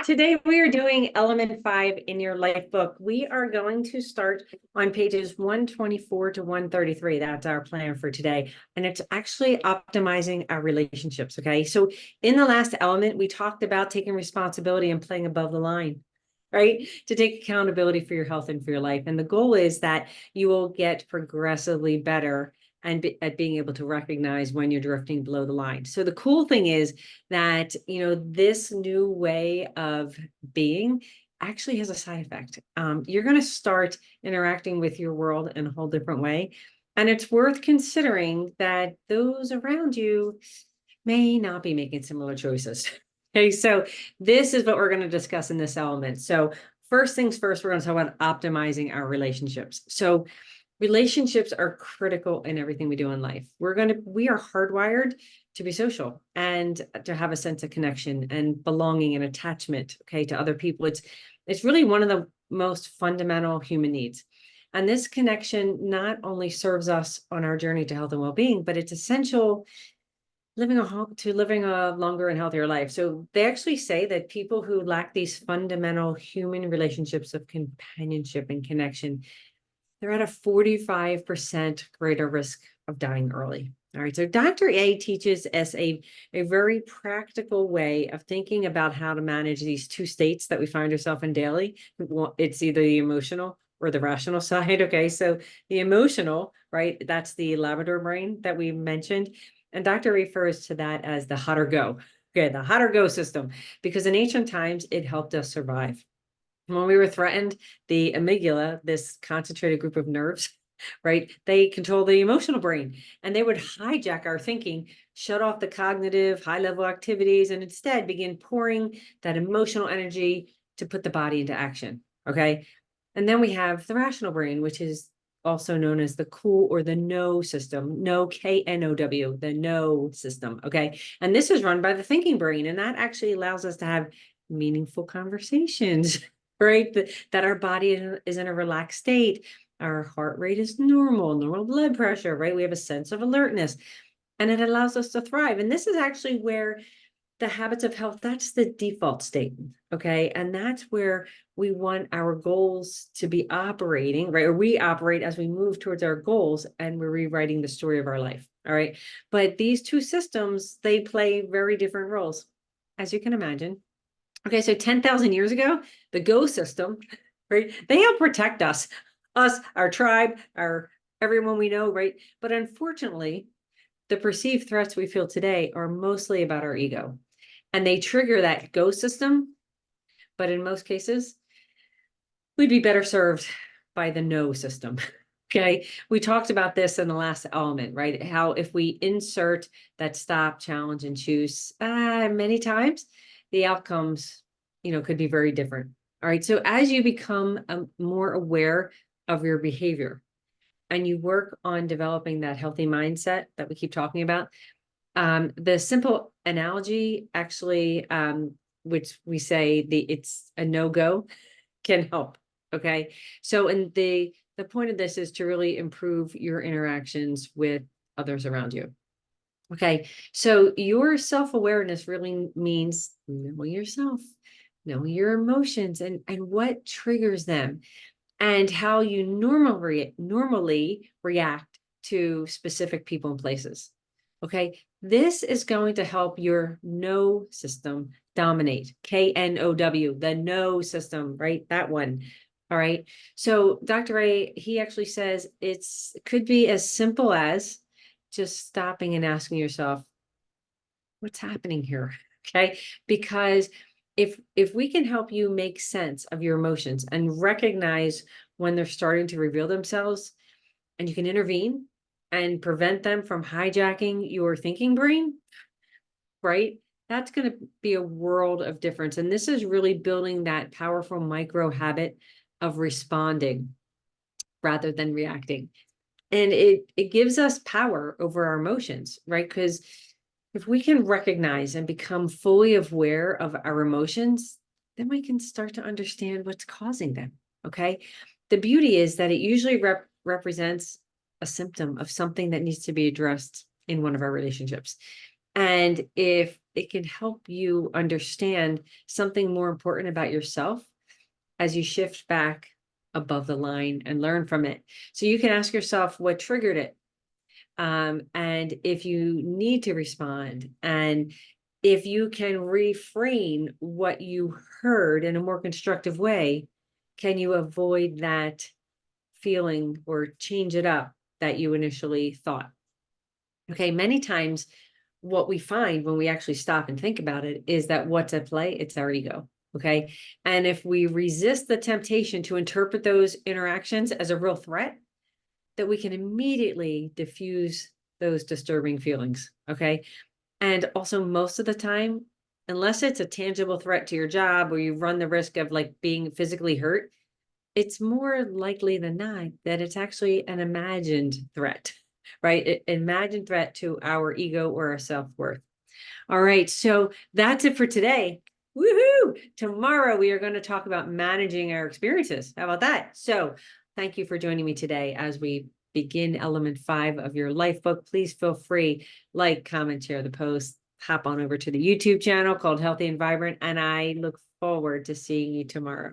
Today we are doing element 5 in your life book. We are going to start on pages 124 to 133. That's our plan for today. And it's actually optimizing our relationships. Okay. So in the last element, we talked about taking responsibility and playing above the line, right? To take accountability for your health and for your life. And the goal is that you will get progressively better and at being able to recognize when you're drifting below the line. So the cool thing is that, this new way of being actually has a side effect. You're going to start interacting with your world in a whole different way. And it's worth considering that those around you may not be making similar choices. Okay, so this is what we're going to discuss in this element. So first things first, we're going to talk about optimizing our relationships. So relationships are critical in everything we do in life. We are hardwired to be social and to have a sense of connection and belonging and attachment, okay, to other people. It's really one of the most fundamental human needs. And this connection not only serves us on our journey to health and well-being, but it's essential living a longer and healthier life. So they actually say that people who lack these fundamental human relationships of companionship and connection, they're at a 45% greater risk of dying early. All right, so Dr. A teaches us a very practical way of thinking about how to manage these two states that we find ourselves in daily. It's either the emotional or the rational side, okay? So the emotional, right, that's the Labrador brain that we mentioned. And Dr. refers to that as the hot or go, okay, the hot or go system, because in ancient times, it helped us survive. When we were threatened, the amygdala, this concentrated group of nerves, right, they control the emotional brain, and they would hijack our thinking, shut off the cognitive high-level activities, and instead begin pouring that emotional energy to put the body into action, okay? And then we have the rational brain, which is also known as the cool or the know system, no, K-N-O-W, the know system, okay? And this is run by the thinking brain, and that actually allows us to have meaningful conversations, right? That our body is in a relaxed state. Our heart rate is normal blood pressure, right? We have a sense of alertness, and it allows us to thrive. And this is actually where the habits of health, that's the default state, okay? And that's where we want our goals to be operating, right? Or we operate as we move towards our goals, and we're rewriting the story of our life, all right? But these two systems, they play very different roles, as you can imagine. Okay, so 10,000 years ago, the go system, right? They help protect us, our tribe, everyone we know, right? But unfortunately, the perceived threats we feel today are mostly about our ego. And they trigger that go system. But in most cases, we'd be better served by the no system. Okay. We talked about this in the last element, right? How if we insert that stop, challenge, and choose many times, the outcomes, could be very different. All right. So as you become more aware of your behavior and you work on developing that healthy mindset that we keep talking about, the simple analogy actually, which we say it's a no-go, can help. Okay. So, and the point of this is to really improve your interactions with others around you. Okay. So your self-awareness really means knowing yourself, knowing your emotions and what triggers them, and how you normally react to specific people and places. Okay, this is going to help your know system dominate. K-N-O-W, the know system, right? That one. All right. So Dr. A, he actually says it could be as simple as just stopping and asking yourself, what's happening here? Okay, because if we can help you make sense of your emotions and recognize when they're starting to reveal themselves, and you can intervene and prevent them from hijacking your thinking brain, right? That's going to be a world of difference. And this is really building that powerful micro habit of responding rather than reacting. And it gives us power over our emotions, right? Because if we can recognize and become fully aware of our emotions, then we can start to understand what's causing them, okay? The beauty is that it usually represents a symptom of something that needs to be addressed in one of our relationships. And if it can help you understand something more important about yourself as you shift back above the line and learn from it. So you can ask yourself what triggered it. And if you need to respond, and if you can reframe what you heard in a more constructive way, can you avoid that feeling or change it up that you initially thought? Okay, many times what we find when we actually stop and think about it is that what's at play, it's our ego. Okay. And if we resist the temptation to interpret those interactions as a real threat, that we can immediately diffuse those disturbing feelings. Okay. And also, most of the time, unless it's a tangible threat to your job or you run the risk of like being physically hurt, it's more likely than not that it's actually an imagined threat, right? Imagined threat to our ego or our self-worth. All right, so that's it for today. Woohoo! Tomorrow we are going to talk about managing our experiences. How about that? So thank you for joining me today as we begin element 5 of your life book. Please feel free, like, comment, share the post, hop on over to the YouTube channel called Healthy and Vibrant, and I look forward to seeing you tomorrow.